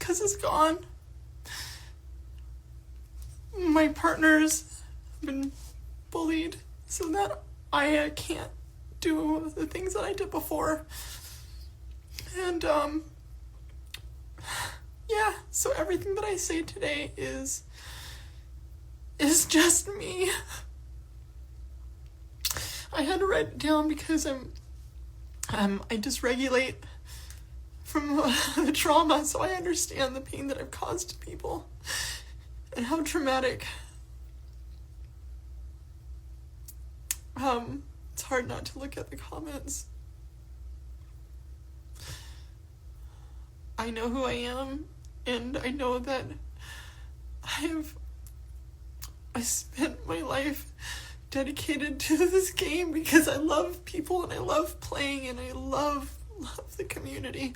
because it's gone. My partners have been bullied so that I can't do the things that I did before. And, yeah, so everything that I say today is just me. I had to write it down because I dysregulate from the trauma, so I understand the pain that I've caused to people and how traumatic. It's hard not to look at the comments. I know who I am, and I know that I spent my life dedicated to this game because I love people and I love playing and I love the community.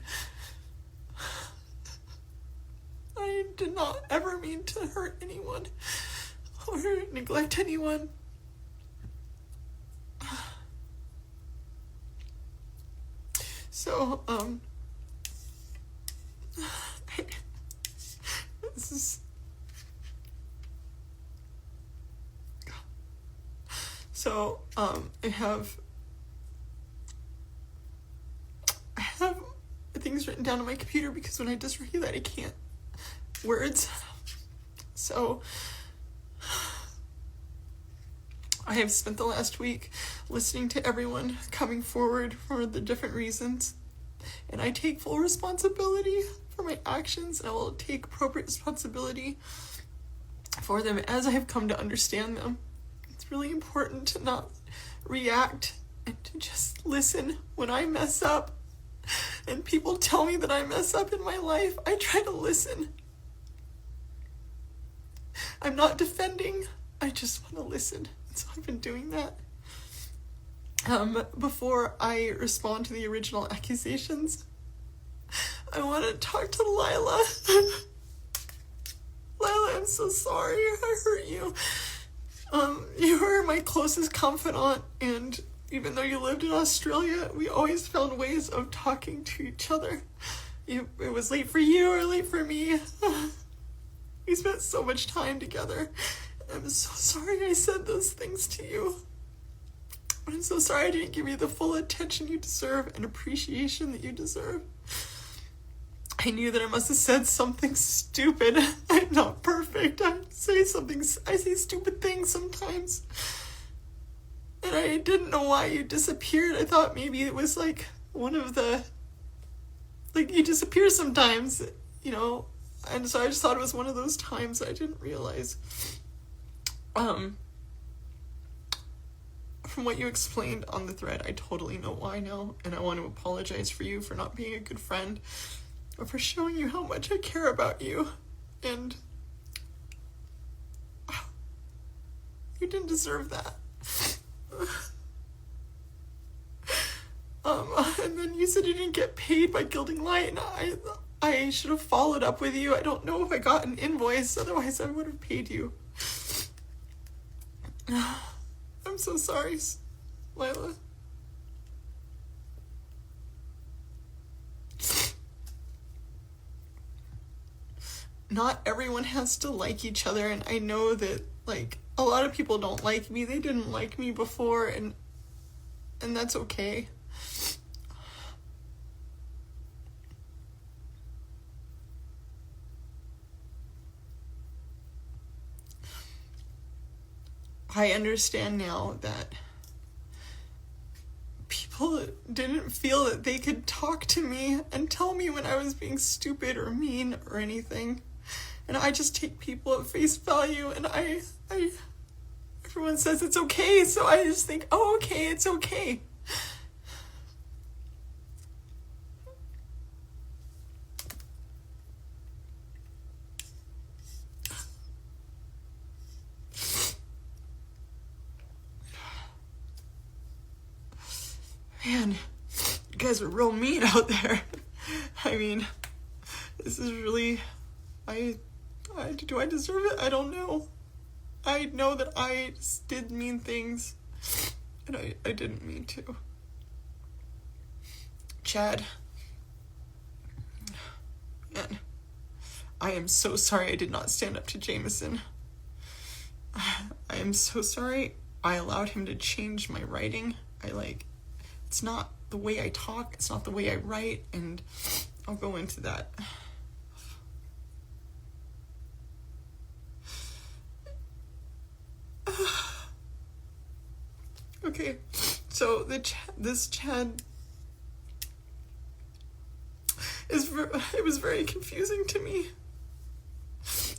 I did not ever mean to hurt anyone or neglect anyone. So, this is... So, I have things written down on my computer because when I dysregulate, I can't words. So, I have spent the last week listening to everyone coming forward for the different reasons, and I take full responsibility for my actions, and I will take appropriate responsibility for them as I have come to understand them. It's really important to not react and to just listen when I mess up. And people tell me that I mess up in my life. I try to listen. I'm not defending. I just want to listen. And so I've been doing that. Before I respond to the original accusations, I want to talk to Lila. Lila, I'm so sorry I hurt you. You were my closest confidant, and even though you lived in Australia, we always found ways of talking to each other. It was late for you or late for me. We spent so much time together. I'm so sorry I said those things to you. I'm so sorry I didn't give you the full attention you deserve and appreciation that you deserve. I knew that I must have said something stupid. I'm not perfect. I say stupid things sometimes. And I didn't know why you disappeared. I thought maybe it was like one of the... Like, you disappear sometimes, you know. And so I just thought it was one of those times I didn't realize. From what you explained on the thread, I totally know why now. And I want to apologize for you for not being a good friend. Or for showing you how much I care about you. And... you didn't deserve that. And then you said you didn't get paid by Gilding Light, and I should have followed up with you. I don't know if I got an invoice, otherwise I would have paid you. I'm so sorry, Lila. Not everyone has to like each other, and I know that, like, a lot of people don't like me. They didn't like me before, and that's okay. I understand now that people didn't feel that they could talk to me and tell me when I was being stupid or mean or anything. And I just take people at face value, and everyone says it's okay, so I just think, oh, okay, it's okay. Man, you guys are real mean out there. I mean, this is really, do I deserve it? I don't know. I know that I just did mean things, and I didn't mean to. Chad. Man. I am so sorry I did not stand up to Jameson. I am so sorry I allowed him to change my writing. It's not the way I talk, it's not the way I write, and I'll go into that. Okay, so this Chad it was very confusing to me.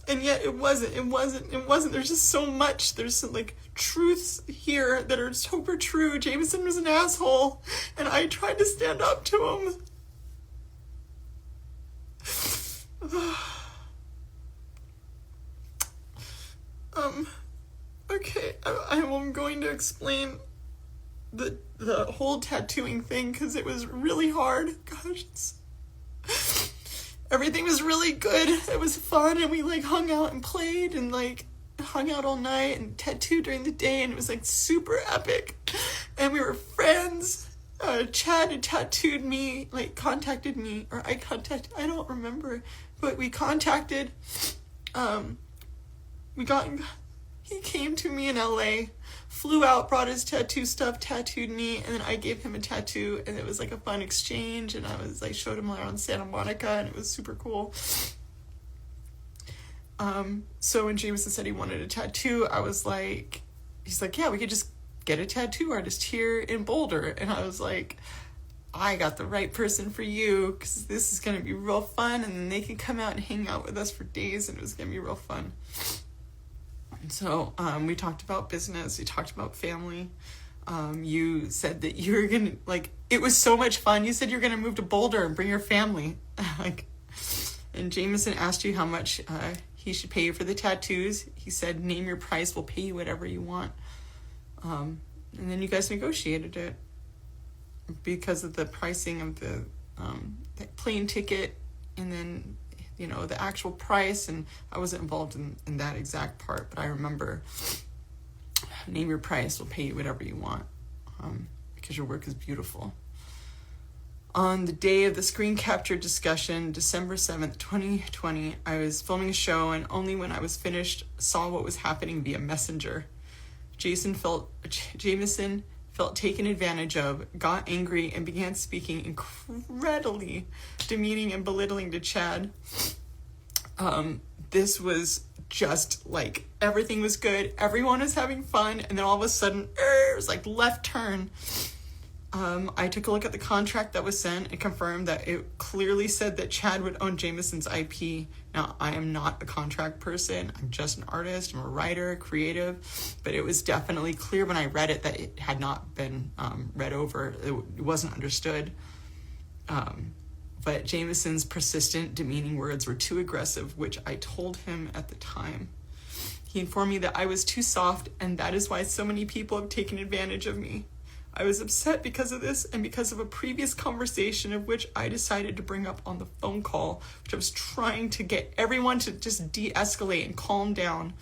And yet it wasn't. There's just so much. There's some, truths here that are super true. Jameson was an asshole, and I tried to stand up to him. Okay, I'm going to explain the whole tattooing thing, because it was really hard. Gosh, everything was really good. It was fun, and we hung out and played and hung out all night and tattooed during the day, and it was super epic. And we were friends. Chad had tattooed me, contacted me, or I don't remember, but we contacted, he came to me in LA, flew out, brought his tattoo stuff, tattooed me, and then I gave him a tattoo, and it was a fun exchange, and I showed him around Santa Monica, and it was super cool. So when Jameson said he wanted a tattoo, I was he's yeah, we could just get a tattoo artist here in Boulder, and I was I got the right person for you, because this is going to be real fun, and then they can come out and hang out with us for days, and it was going to be real fun. So we talked about business, we talked about family. You said that you were going to, it was so much fun. You said you were going to move to Boulder and bring your family. And Jameson asked you how much he should pay you for the tattoos. He said, name your price, we'll pay you whatever you want. And then you guys negotiated it because of the pricing of the plane ticket, and then the actual price, and I wasn't involved in that exact part, but I remember, name your price, we'll pay you whatever you want, because your work is beautiful. On the day of the screen capture discussion, December 7th, 2020, I was filming a show, and only when I was finished saw what was happening via Messenger. Jameson felt taken advantage of, got angry, and began speaking incredibly demeaning and belittling to Chad. This was just everything was good, everyone was having fun, and then all of a sudden, it was left turn. I took a look at the contract that was sent and confirmed that it clearly said that Chad would own Jameson's IP. Now, I am not a contract person. I'm just an artist. I'm a writer, creative. But it was definitely clear when I read it that it had not been read over. It wasn't understood. But Jameson's persistent, demeaning words were too aggressive, which I told him at the time. He informed me that I was too soft, and that is why so many people have taken advantage of me. I was upset because of this and because of a previous conversation of which I decided to bring up on the phone call, which I was trying to get everyone to just de-escalate and calm down.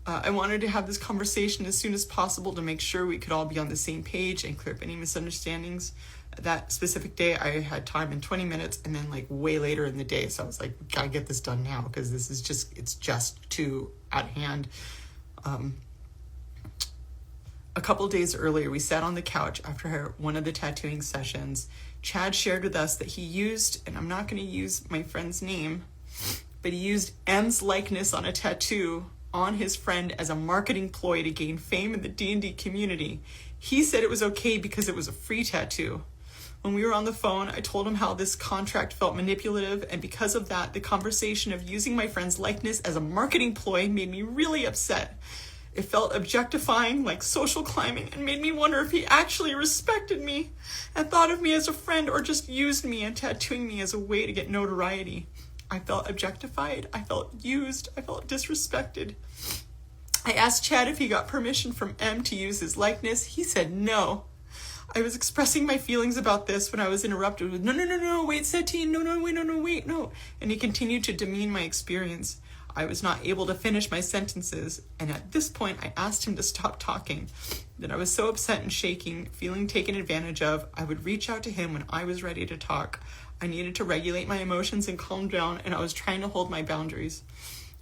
I wanted to have this conversation as soon as possible to make sure we could all be on the same page and clear up any misunderstandings. That specific day, I had time in 20 minutes, and then way later in the day, so I was gotta get this done now, because this is it's just too at hand. A couple days earlier, we sat on the couch after one of the tattooing sessions. Chad shared with us that he used, and I'm not going to use my friend's name, but he used M's likeness on a tattoo on his friend as a marketing ploy to gain fame in the D&D community. He said it was okay because it was a free tattoo. When we were on the phone, I told him how this contract felt manipulative, and because of that, the conversation of using my friend's likeness as a marketing ploy made me really upset. It felt objectifying, social climbing, and made me wonder if he actually respected me and thought of me as a friend, or just used me and tattooing me as a way to get notoriety. I felt objectified, I felt used, I felt disrespected. I asked Chad if he got permission from M to use his likeness. He said no. I was expressing my feelings about this when I was interrupted with, no, wait, Satine, no. And he continued to demean my experience. I was not able to finish my sentences, and at this point, I asked him to stop talking. Then I was so upset and shaking, feeling taken advantage of, I would reach out to him when I was ready to talk. I needed to regulate my emotions and calm down, and I was trying to hold my boundaries.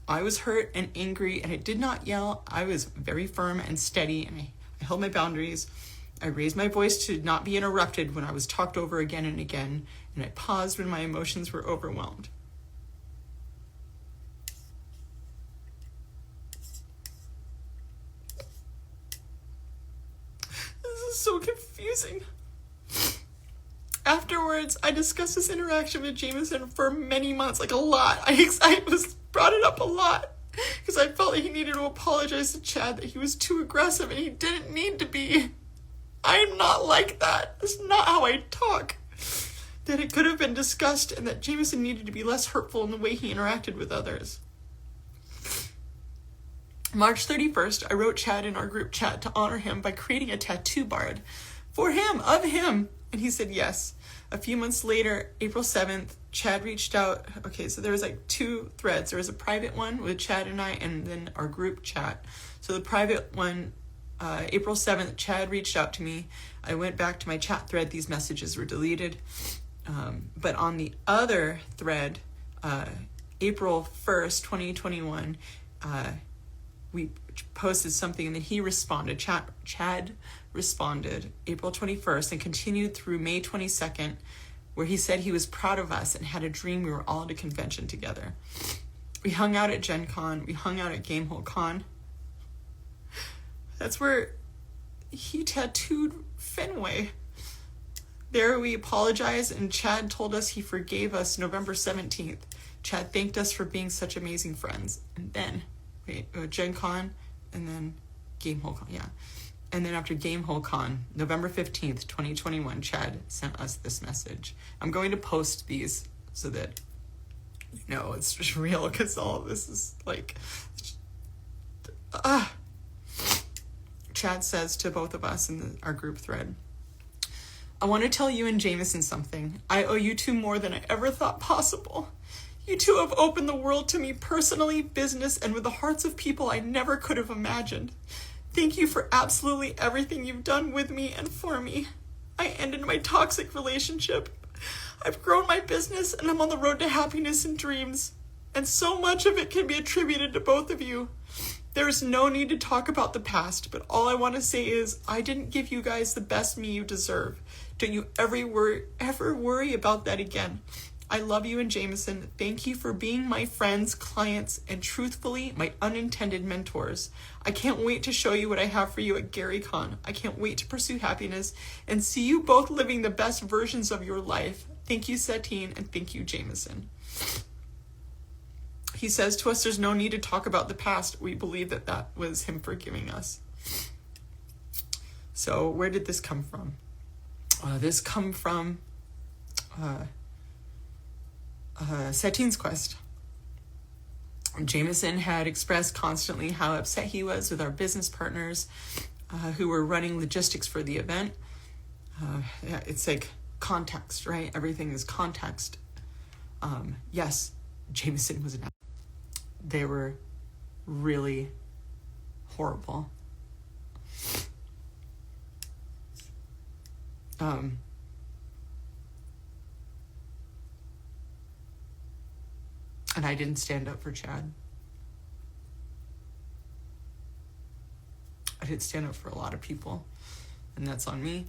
I was hurt and angry, and I did not yell. I was very firm and steady, and I held my boundaries. I raised my voice to not be interrupted when I was talked over again and again, and I paused when my emotions were overwhelmed. This is so confusing. Afterwards, I discussed this interaction with Jameson for many months, like a lot. I brought it up a lot because I felt like he needed to apologize to Chad, that he was too aggressive and he didn't need to be. I am not like that. That's not how I talk. That it could have been discussed and that Jameson needed to be less hurtful in the way he interacted with others. March 31st, I wrote Chad in our group chat to honor him by creating a tattoo card for him, of him. And he said yes. A few months later, April 7th, Chad reached out. Okay, so there was like two threads. There was a private one with Chad and I, and then our group chat. So the private one, April 7th, Chad reached out to me. I went back to my chat thread. These messages were deleted. But on the other thread, April 1st, 2021, we posted something, and then he responded. Chad responded April 21st and continued through May 22nd, where he said he was proud of us and had a dream we were all at a convention together. We hung out at Gen Con. We hung out at Gamehole Con. That's where he tattooed Fenway. There we apologized, and Chad told us he forgave us November 17th. Chad thanked us for being such amazing friends. And then, Gen Con, and then Gamehole Con, yeah. And then after Gamehole Con, November 15th, 2021, Chad sent us this message. I'm going to post these so that you know it's just real, because all of this is like... Chad says to both of us in our group thread, I want to tell you and Jameson something. I owe you two more than I ever thought possible. You two have opened the world to me personally, business, and with the hearts of people I never could have imagined. Thank you for absolutely everything you've done with me and for me. I ended my toxic relationship. I've grown my business, and I'm on the road to happiness and dreams. And so much of it can be attributed to both of you. There is no need to talk about the past, but all I want to say is I didn't give you guys the best me you deserve. Don't you ever worry about that again. I love you and Jameson. Thank you for being my friends, clients, and truthfully, my unintended mentors. I can't wait to show you what I have for you at GaryCon. I can't wait to pursue happiness and see you both living the best versions of your life. Thank you, Satine, and thank you, Jameson. He says to us, there's no need to talk about the past. We believe that that was him forgiving us. So where did this come from? This come from Satine's quest. Jameson had expressed constantly how upset he was with our business partners who were running logistics for the event. It's like context, right? Everything is context. Yes, Jameson was an... They were really horrible. And I didn't stand up for Chad. I didn't stand up for a lot of people, and that's on me.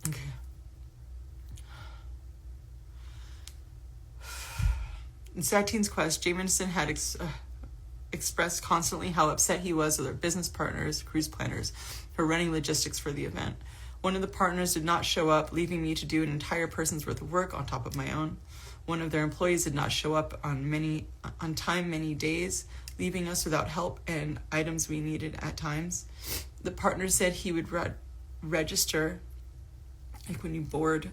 Okay. In Satine's quest, Jameson had expressed constantly how upset he was with our business partners, cruise planners, who were running logistics for the event. One of the partners did not show up, leaving me to do an entire person's worth of work on top of my own. One of their employees did not show up on time many days, leaving us without help and items we needed at times. The partner said he would register, like when you board,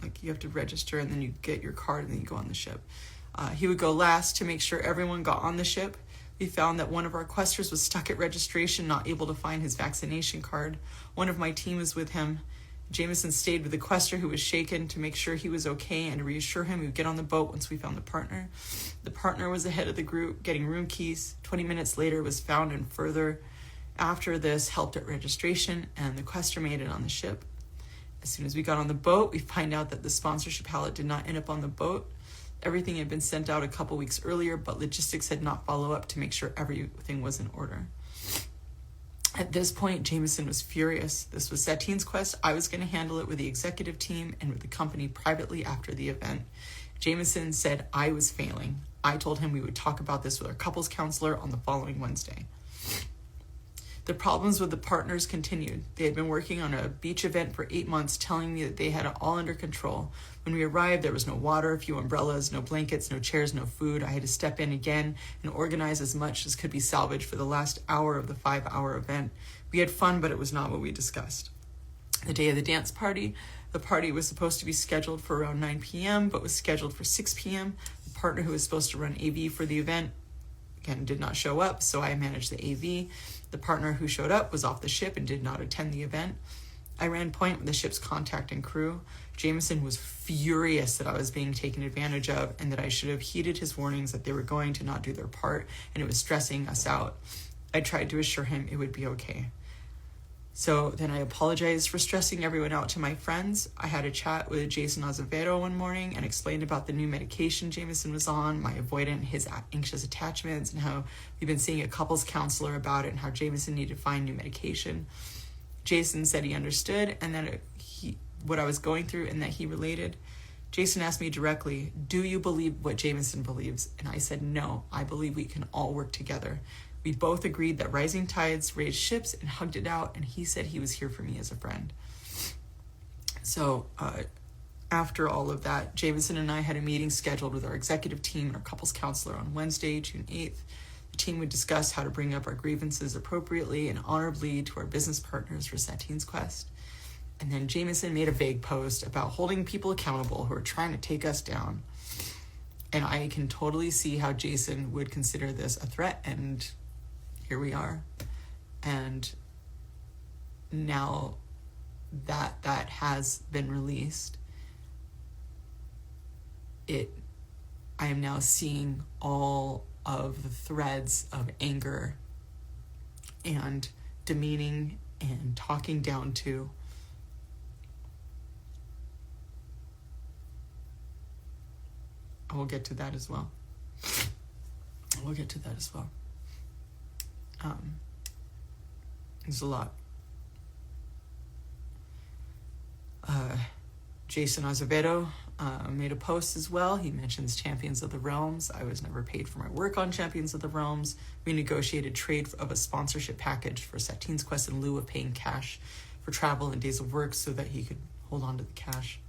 like you have to register and then you get your card and then you go on the ship. He would go last to make sure everyone got on the ship. We found that one of our questers was stuck at registration, not able to find his vaccination card. One of my team was with him. Jameson stayed with the quester who was shaken to make sure he was okay and to reassure him we would get on the boat once we found the partner. The partner was the head of the group, getting room keys. 20 minutes later was found and further after this helped at registration, and the quester made it on the ship. As soon as we got on the boat, we find out that the sponsorship pallet did not end up on the boat. Everything had been sent out a couple weeks earlier, but logistics had not followed up to make sure everything was in order. At this point, Jameson was furious. This was Satine's quest. I was going to handle it with the executive team and with the company privately after the event. Jameson said I was failing. I told him we would talk about this with our couples counselor on the following Wednesday. The problems with the partners continued. They had been working on a beach event for 8 months, telling me that they had it all under control. When we arrived, there was no water, a few umbrellas, no blankets, no chairs, no food. I had to step in again and organize as much as could be salvaged for the last hour of the 5-hour event. We had fun, but it was not what we discussed. The day of the dance party, the party was supposed to be scheduled for around 9 p.m., but was scheduled for 6 p.m. The partner who was supposed to run AV for the event, again, did not show up, so I managed the AV. The partner who showed up was off the ship and did not attend the event. I ran point with the ship's contact and crew. Jameson was furious that I was being taken advantage of and that I should have heeded his warnings that they were going to not do their part, and it was stressing us out. I tried to assure him it would be okay. So then I apologized for stressing everyone out to my friends. I had a chat with Jason Azevedo one morning and explained about the new medication Jameson was on, my avoidant, his anxious attachments, and how we've been seeing a couples counselor about it and how Jameson needed to find new medication. Jason said he understood and that what I was going through and that he related. Jason asked me directly, do you believe what Jameson believes? And I said, no, I believe we can all work together. We both agreed that rising tides raised ships and hugged it out, and he said he was here for me as a friend. So after all of that, Jameson and I had a meeting scheduled with our executive team and our couples counselor on Wednesday, June 8th. The team would discuss how to bring up our grievances appropriately and honorably to our business partners for Satine's quest. And then Jameson made a vague post about holding people accountable who are trying to take us down. And I can totally see how Jason would consider this a threat, and here we are. And now that has been released, I am now seeing all of the threads of anger and demeaning and talking down to. I will get to that as well. There's a lot. Jason Azevedo made a post as well. He mentions Champions of the Realms. I was never paid for my work on Champions of the Realms. We negotiated trade of a sponsorship package for Satine's quest in lieu of paying cash for travel and days of work so that he could hold on to the cash.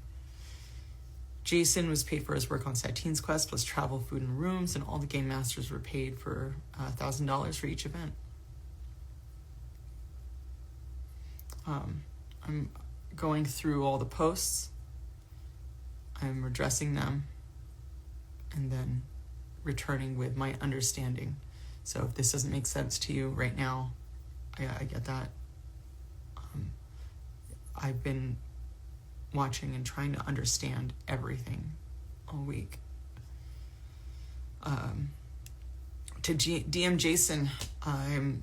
Jason was paid for his work on Satine's quest plus travel, food, and rooms, and all the game masters were paid for $1,000 for each event. I'm going through all the posts. I'm addressing them and then returning with my understanding. So if this doesn't make sense to you right now, I get that. I've been watching and trying to understand everything all week. To DM Jason, I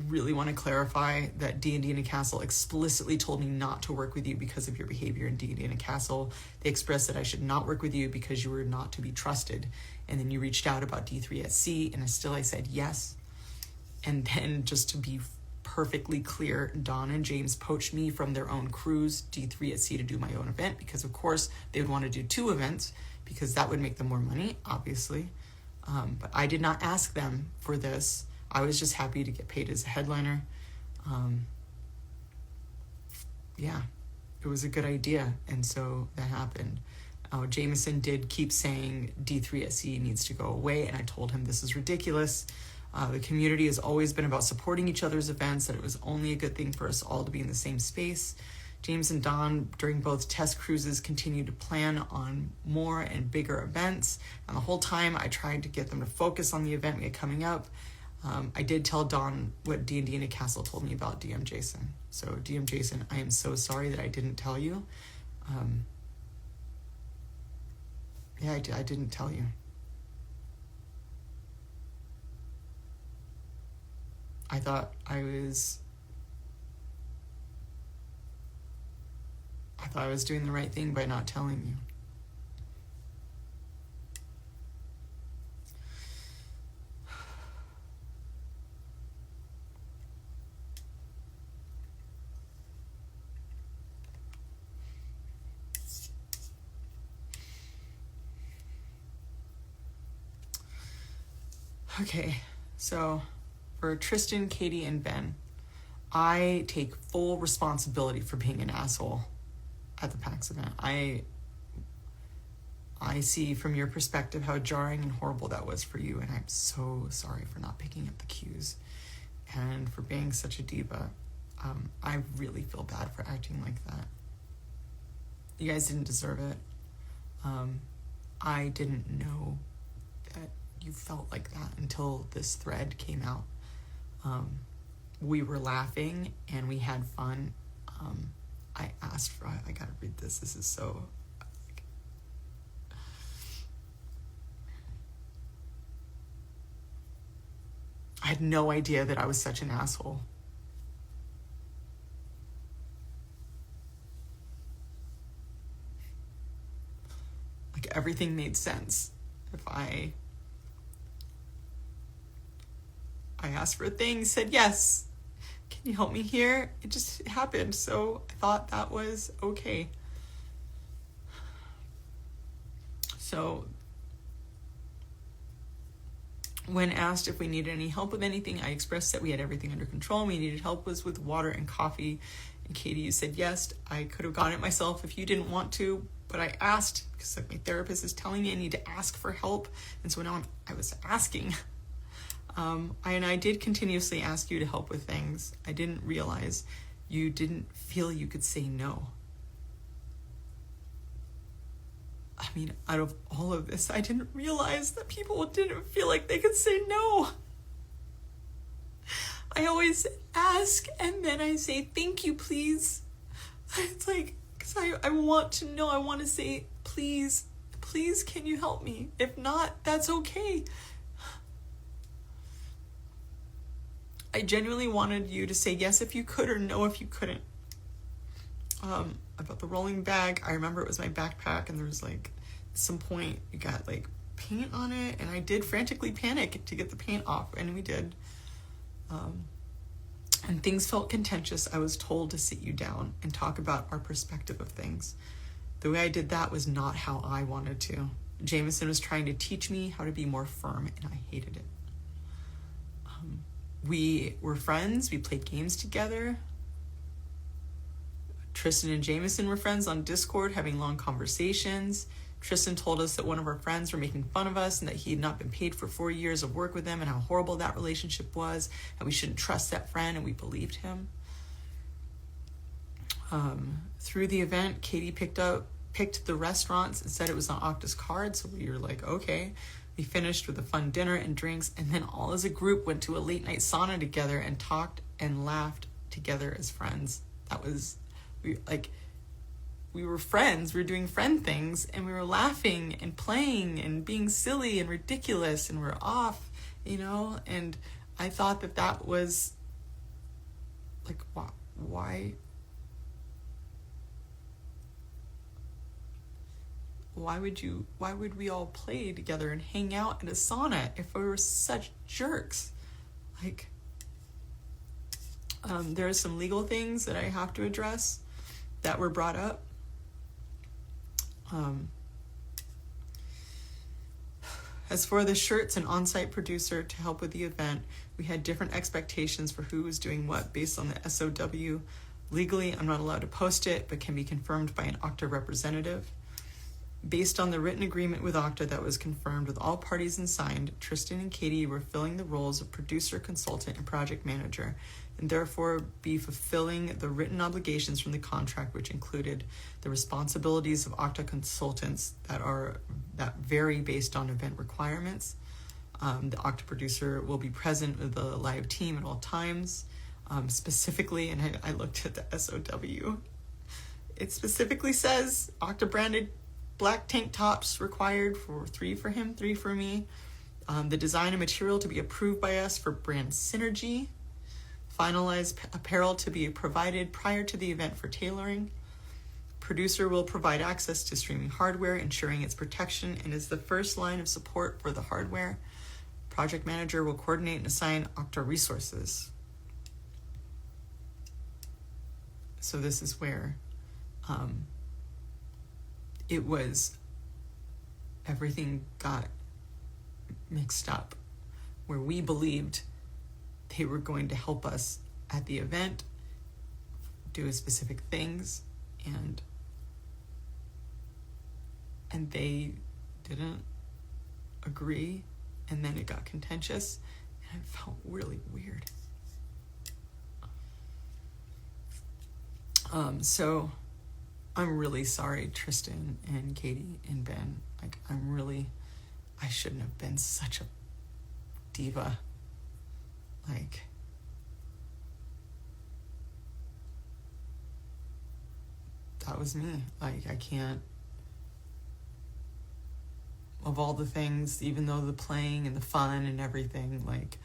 really want to clarify that D&D in a Castle explicitly told me not to work with you because of your behavior in D&D in a Castle. They expressed that I should not work with you because you were not to be trusted. And then you reached out about D3 at Sea, and I said yes. And then, just to be perfectly clear, Don and James poached me from their own cruise, D3 at Sea, to do my own event because, of course, they would want to do 2 events because that would make them more money, obviously. But I did not ask them for this. I was just happy to get paid as a headliner. Yeah, it was a good idea, and so that happened. Jameson did keep saying D3 at Sea needs to go away, and I told him this is ridiculous. The community has always been about supporting each other's events, that it was only a good thing for us all to be in the same space. James and Don, during both test cruises, continued to plan on more and bigger events, and the whole time I tried to get them to focus on the event we had coming up. I did tell Don what D&D in a Castle told me about DM Jason. So DM Jason, I am so sorry that I didn't tell you. I didn't tell you. I thought I was I thought I was doing the right thing by not telling you. Okay, so for Tristan, Katie, and Ben, I take full responsibility for being an asshole at the PAX event. I see from your perspective how jarring and horrible that was for you, and I'm so sorry for not picking up the cues and for being such a diva. I really feel bad for acting like that. You guys didn't deserve it. I didn't know that you felt like that until this thread came out. We were laughing and we had fun. I asked for, I gotta read this. This is so... I had no idea that I was such an asshole. Like, everything made sense. If I asked for a thing, said yes. Can you help me here? It just happened, so I thought that was okay. So when asked if we needed any help with anything, I expressed that we had everything under control. We needed help was with water and coffee. And Katie, you said yes. I could have gotten it myself if you didn't want to, but I asked because my therapist is telling me I need to ask for help. And so now I was asking. And I did continuously ask you to help with things. I didn't realize you didn't feel you could say no. I mean, out of all of this, I didn't realize that people didn't feel like they could say no. I always ask and then I say, thank you, please. It's like, because I want to know, I want to say, please, can you help me? If not, that's okay. I genuinely wanted you to say yes if you could or no if you couldn't. About the rolling bag, I remember it was my backpack and there was like, at some point you got like paint on it and I did frantically panic to get the paint off, and we did. And things felt contentious. I was told to sit you down and talk about our perspective of things. The way I did that was not how I wanted to. Jameson was trying to teach me how to be more firm and I hated it. We were friends, we played games together. Tristan and Jameson were friends on Discord, having long conversations. Tristan told us that one of our friends were making fun of us and that he had not been paid for 4 years of work with them and how horrible that relationship was, and we shouldn't trust that friend, and we believed him. Through the event, Katie picked the restaurants and said it was on Octa's card, so we were like, okay. We finished with a fun dinner and drinks, and then all as a group went to a late night sauna together and talked and laughed together as friends. That was, we were friends. We were doing friend things, and we were laughing and playing and being silly and ridiculous, and we're off, and I thought that was like, why would we all play together and hang out in a sauna if we were such jerks? Like, there are some legal things that I have to address that were brought up. As for the shirts and on-site producer to help with the event, we had different expectations for who was doing what based on the SOW. Legally, I'm not allowed to post it, but can be confirmed by an Okta representative. Based on the written agreement with Okta that was confirmed with all parties and signed, Tristan and Katie were filling the roles of producer, consultant, and project manager, and therefore be fulfilling the written obligations from the contract, which included the responsibilities of Okta consultants that vary based on event requirements. The Okta producer will be present with the live team at all times. Specifically, and I looked at the SOW, it specifically says Okta branded black tank tops required, for 3 for him, 3 for me. The design and material to be approved by us for brand synergy. Finalized apparel to be provided prior to the event for tailoring. producer will provide access to streaming hardware, ensuring its protection, and is the first line of support for the hardware. Project manager will coordinate and assign Okta resources. So this is where it was, everything got mixed up, where we believed they were going to help us at the event, do specific things, and they didn't agree, and then it got contentious, and it felt really weird. So I'm really sorry, Tristan and Katie and Ben. Like, I shouldn't have been such a diva. Like, that was me. Like, I can't, of all the things, even though the playing and the fun and everything, like,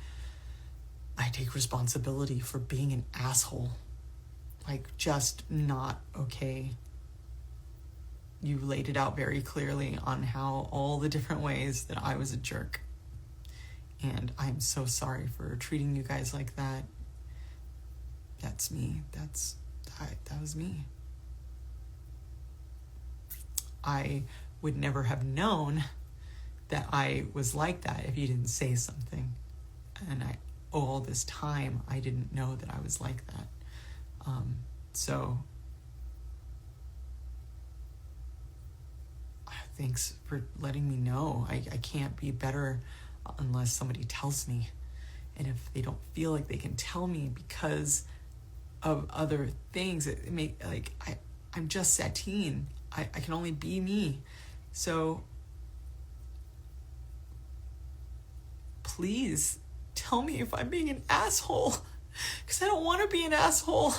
I take responsibility for being an asshole. Like, just not okay. You laid it out very clearly on how all the different ways that I was a jerk. And I'm so sorry for treating you guys like that. That's me. That was me. I would never have known that I was like that if you didn't say something. And all this time, I didn't know that I was like that. So thanks for letting me know. I can't be better unless somebody tells me. And if they don't feel like they can tell me because of other things, I'm just Satine. I can only be me. So please tell me if I'm being an asshole, because I don't want to be an asshole.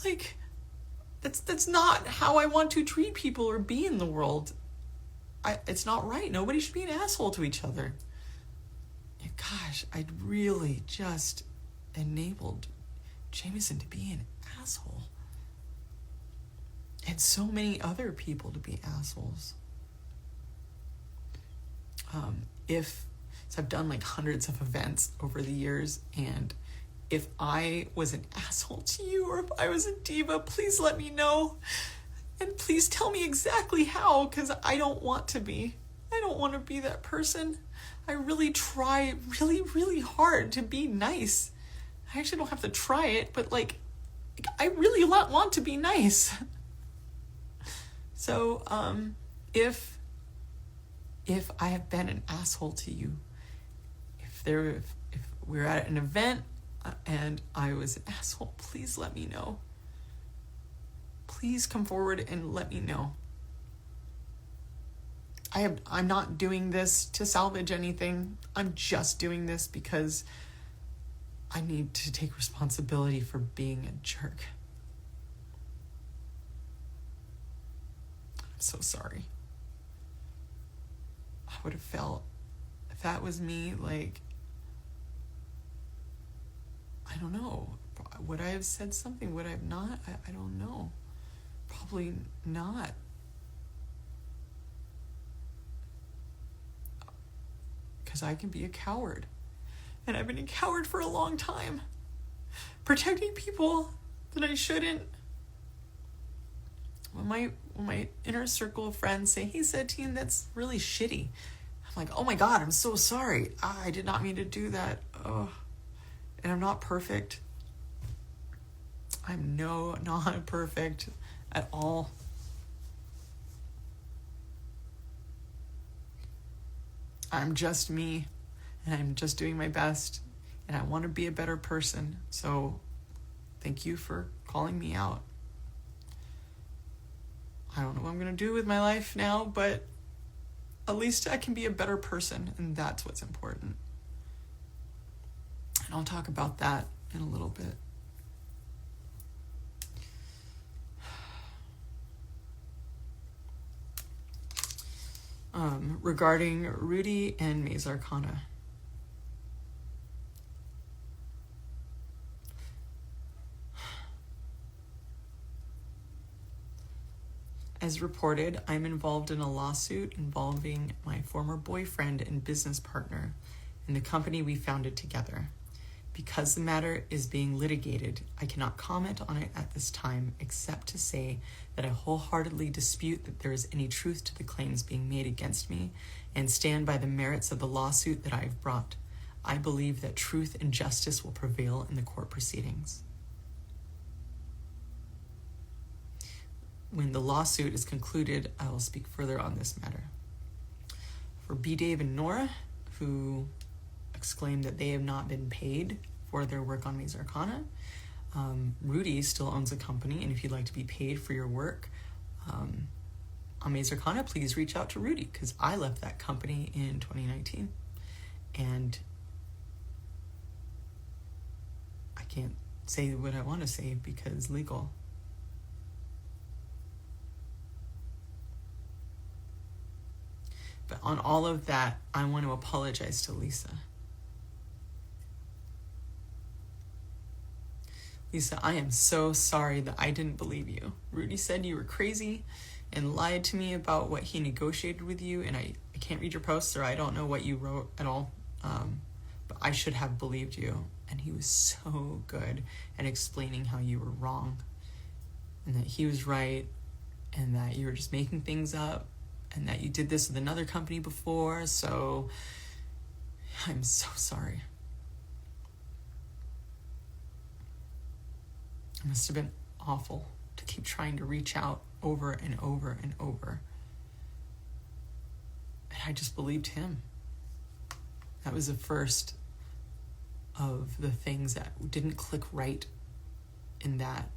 Like, that's not how I want to treat people or be in the world. It's not right. Nobody should be an asshole to each other. And gosh, I really just enabled Jameson to be an asshole. And so many other people to be assholes. So I've done like hundreds of events over the years, and if I was an asshole to you or if I was a diva, please let me know. And please tell me exactly how, because I don't want to be. I don't want to be that person. I really try really, really hard to be nice. I actually don't have to try it, but like I really want to be nice. So, if I have been an asshole to you, if we're at an event and I was an asshole, please let me know. Please come forward and let me know. I'm not doing this to salvage anything. I'm just doing this because I need to take responsibility for being a jerk. I'm so sorry. I would have felt, if that was me, like, I don't know. Would I have said something? Would I have not? I don't know. Probably not. Because I can be a coward. And I've been a coward for a long time. Protecting people that I shouldn't. When my inner circle of friends say, "Hey, Satine, that's really shitty," I'm like, "Oh my God, I'm so sorry. I did not mean to do that." Oh. And I'm not perfect. I'm not perfect at all. I'm just me, and I'm just doing my best, and I want to be a better person. So thank you for calling me out. I don't know what I'm going to do with my life now, but at least I can be a better person, and that's what's important. And I'll talk about that in a little bit. Regarding Rudy and Maze Arcana. As reported, I'm involved in a lawsuit involving my former boyfriend and business partner and the company we founded together. Because the matter is being litigated, I cannot comment on it at this time, except to say that I wholeheartedly dispute that there is any truth to the claims being made against me and stand by the merits of the lawsuit that I have brought. I believe that truth and justice will prevail in the court proceedings. When the lawsuit is concluded, I will speak further on this matter. For B. Dave and Nora, who exclaimed that they have not been paid for their work on Maze Arcana, Rudy still owns a company, and if you'd like to be paid for your work on Maze Arcana, please reach out to Rudy, because I left that company in 2019, and I can't say what I want to say because legal. But on all of that, I want to apologize to Lisa. Lisa, I am so sorry that I didn't believe you. Rudy said you were crazy and lied to me about what he negotiated with you, and I can't read your posts, or I don't know what you wrote at all, but I should have believed you. And he was so good at explaining how you were wrong and that he was right and that you were just making things up and that you did this with another company before, so I'm so sorry. It must have been awful to keep trying to reach out over and over and over. And I just believed him. That was the first of the things that didn't click right in that.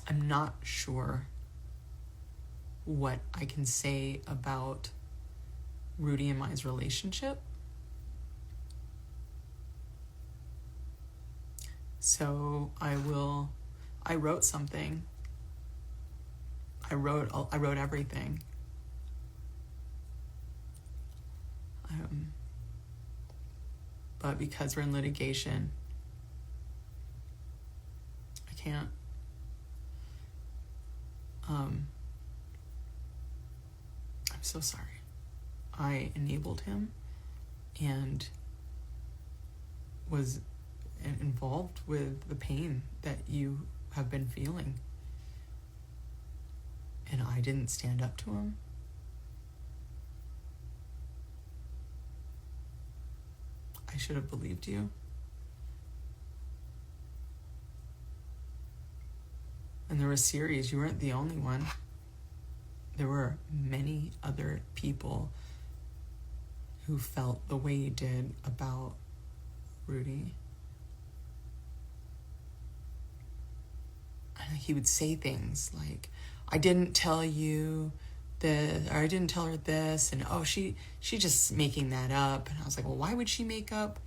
I'm not sure what I can say about Rudy and Mai's relationship. So I wrote something. I wrote everything. But because we're in litigation, I can't. I'm so sorry. I enabled him and was involved with the pain that you have been feeling. And I didn't stand up to him. I should have believed you. And there was a series, you weren't the only one. There were many other people who felt the way you did about Rudy. And he would say things like, I didn't tell you this, or I didn't tell her this, and oh, she just making that up. And I was like, well, why would she make up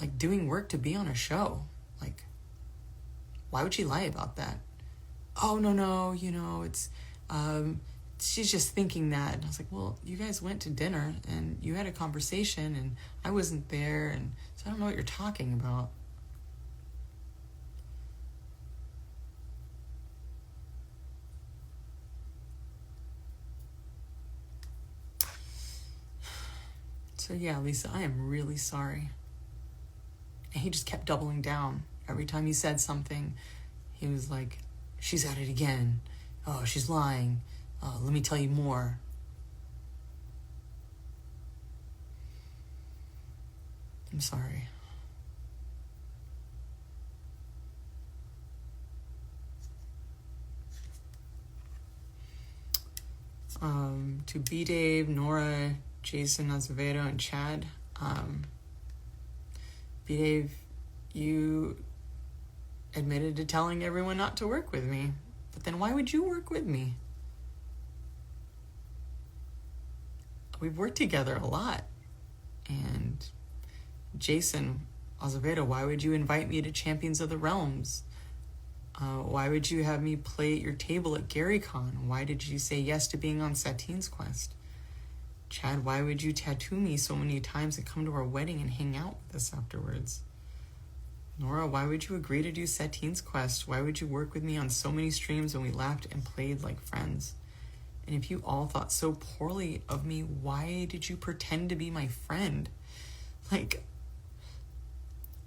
like doing work to be on a show? Like, why would she lie about that? Oh, no, it's she's just thinking that. And I was like, well, you guys went to dinner and you had a conversation and I wasn't there, and so I don't know what you're talking about. So yeah, Lisa, I am really sorry. And he just kept doubling down. Every time he said something, he was like, she's at it again. Oh, she's lying. Let me tell you more. I'm sorry. To B. Dave, Nora, Jason Azevedo, and Chad. B. Dave, you admitted to telling everyone not to work with me. But then why would you work with me? We've worked together a lot. And Jason Azevedo, why would you invite me to Champions of the Realms? Why would you have me play at your table at GaryCon? Why did you say yes to being on Satine's quest? Chad, why would you tattoo me so many times and come to our wedding and hang out with us afterwards? Nora, why would you agree to do Satine's quest? Why would you work with me on so many streams when we laughed and played like friends? And if you all thought so poorly of me, why did you pretend to be my friend? Like,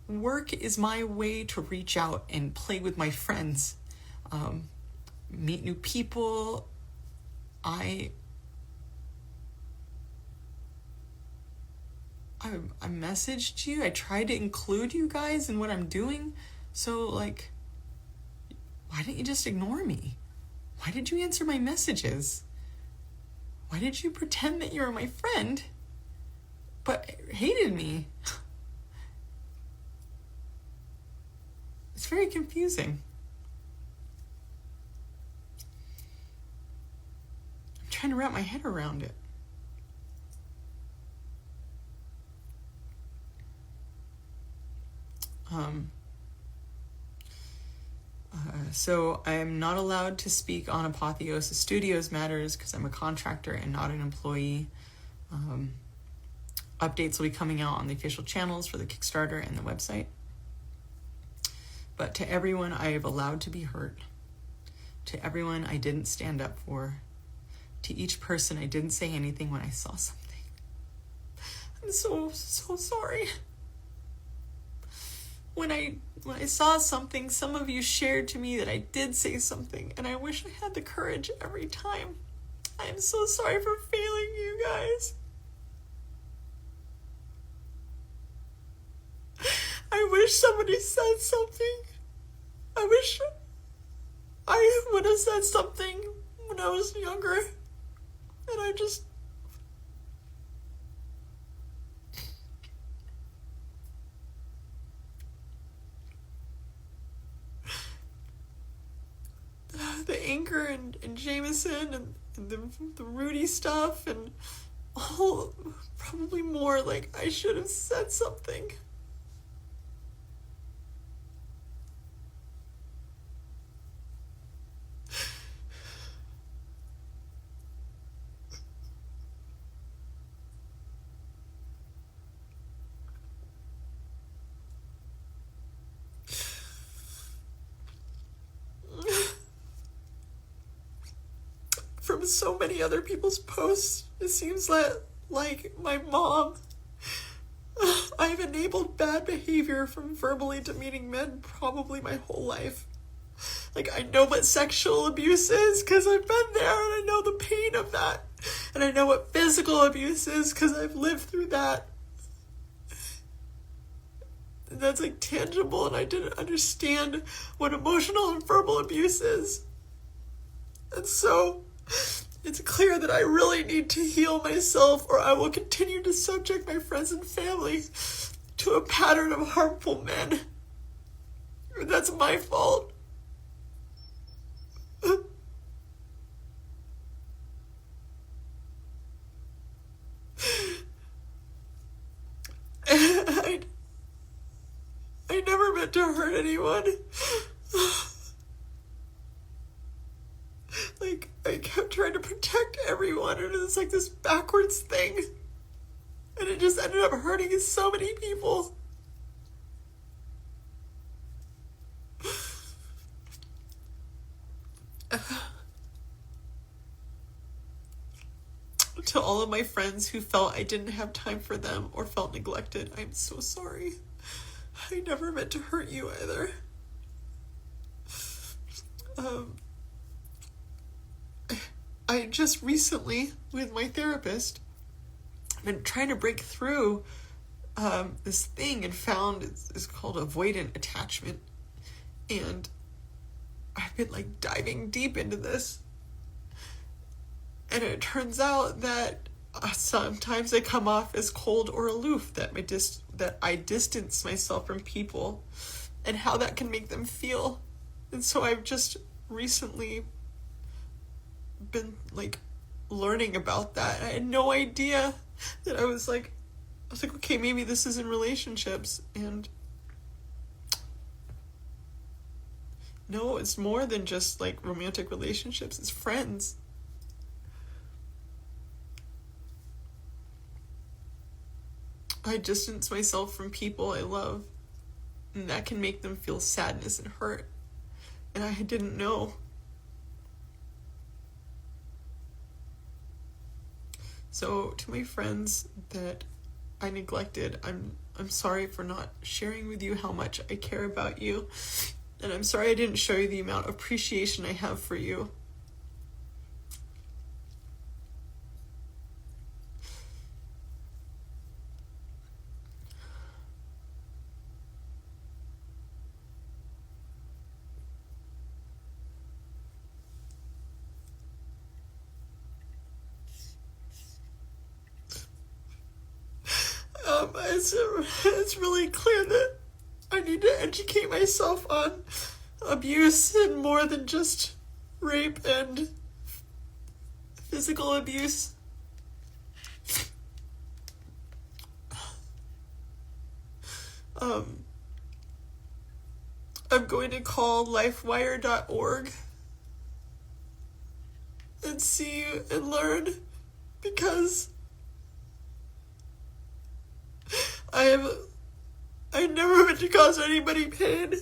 work is my way to reach out and play with my friends, meet new people. I messaged you. I tried to include you guys in what I'm doing. So, like, why didn't you just ignore me? Why did you answer my messages? Why did you pretend that you were my friend, but hated me? It's very confusing. I'm trying to wrap my head around it. So I'm not allowed to speak on Apotheosis Studios matters because I'm a contractor and not an employee. Updates will be coming out on the official channels for the Kickstarter and the website. But to everyone I have allowed to be hurt, to everyone I didn't stand up for, to each person I didn't say anything when I saw something, I'm so sorry. When I saw something, some of you shared to me that I did say something, and I wish I had the courage every time. I am so sorry for failing you guys. I wish somebody said something. I wish I would have said something when I was younger, and I just... the Anchor and Jameson and the Rudy stuff and all, probably more, like, I should have said something. From so many other people's posts, it seems like my mom, I've enabled bad behavior from verbally demeaning men probably my whole life. Like, I know what sexual abuse is because I've been there, and I know the pain of that. And I know what physical abuse is because I've lived through that. And that's, like, tangible, and I didn't understand what emotional and verbal abuse is. And so... it's clear that I really need to heal myself, or I will continue to subject my friends and family to a pattern of harmful men. That's my fault. I never meant to hurt anyone. Like, I kept trying to protect everyone, and it's like this backwards thing. And it just ended up hurting so many people. To all of my friends who felt I didn't have time for them or felt neglected, I'm so sorry. I never meant to hurt you either. I just recently, with my therapist, I've been trying to break through this thing and found it's called avoidant attachment. And I've been, like, diving deep into this. And it turns out that sometimes I come off as cold or aloof, that I distance myself from people, and how that can make them feel. And so I've just recently been, like, learning about that. I had no idea that I was like, okay, maybe this is in relationships. And no, it's more than just, like, romantic relationships. It's friends. I distance myself from people I love. And that can make them feel sadness and hurt. And I didn't know. So to my friends that I neglected, I'm sorry for not sharing with you how much I care about you. And I'm sorry I didn't show you the amount of appreciation I have for you. It's really clear that I need to educate myself on abuse and more than just rape and physical abuse. I'm going to call lifewire.org and see and learn, because I never meant to cause anybody pain.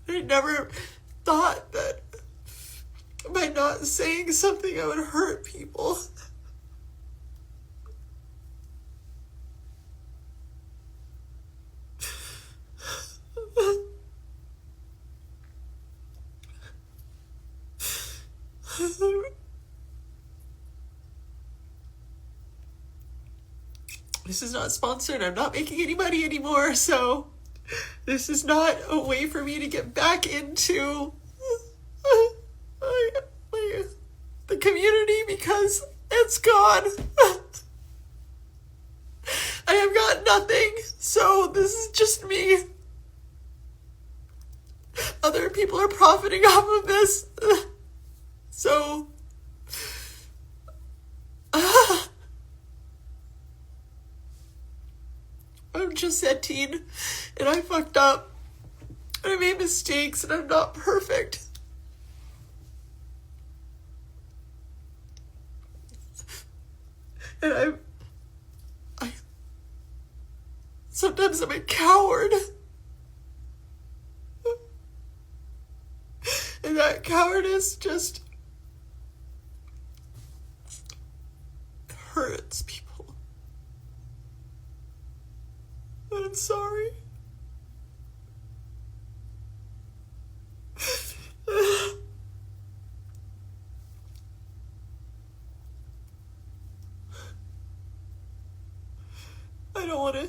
I never thought that by not saying something I would hurt people. This is not sponsored. I'm not making any money anymore, so this is not a way for me to get back into the community, because it's gone. I have got nothing, so this is just me. Other people are profiting off of this, so I'm just Satine, and I fucked up, and I made mistakes, and I'm not perfect. And sometimes I'm a coward. And that cowardice just hurts people. But I'm sorry. I don't want to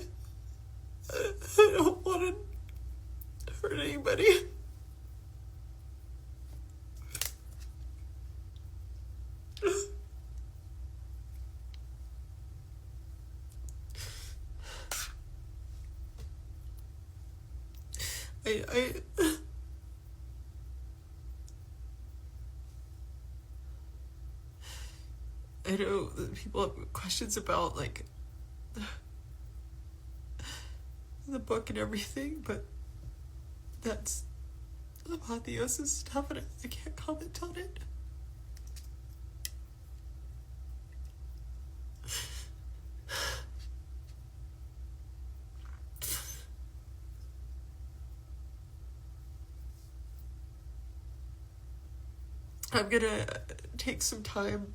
hurt anybody. I know that people have questions about, like, the book and everything, but that's apotheosis stuff, and I can't comment on it. I'm gonna take some time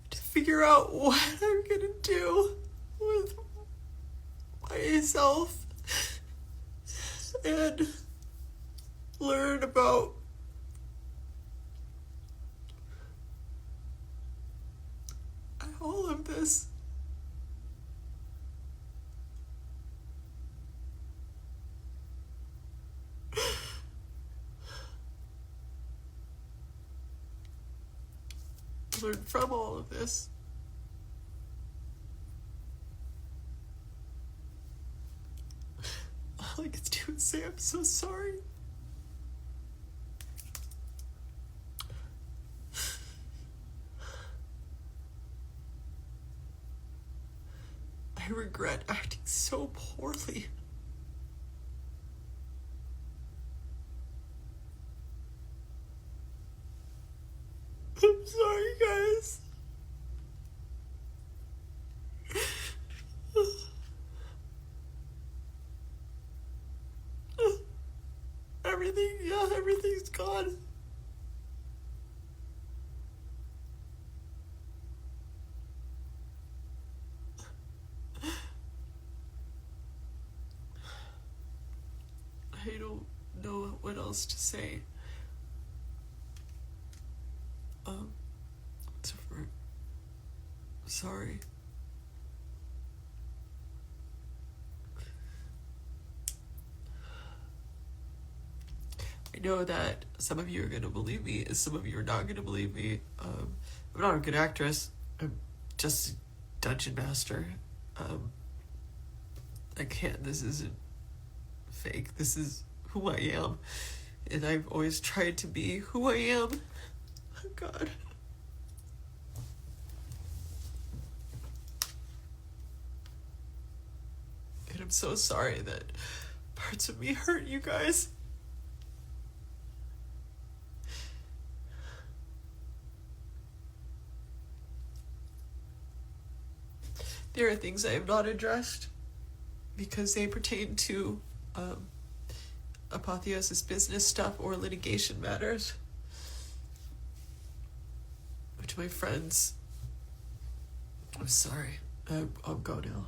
to figure out what I'm gonna do with myself and learn about all of this. Learn from all of this. All I can do is say I'm so sorry. I regret acting so poorly. I'm sorry, guys. everything's gone. I don't know what else to say. Sorry. I know that some of you are going to believe me, and some of you are not going to believe me. I'm not a good actress. I'm just a dungeon master. I can't. This isn't fake. This is who I am. And I've always tried to be who I am. Oh, God. And I'm so sorry that parts of me hurt you guys. There are things I have not addressed because they pertain to Apotheosis business stuff or litigation matters. To my friends, I'm sorry. I'll go now.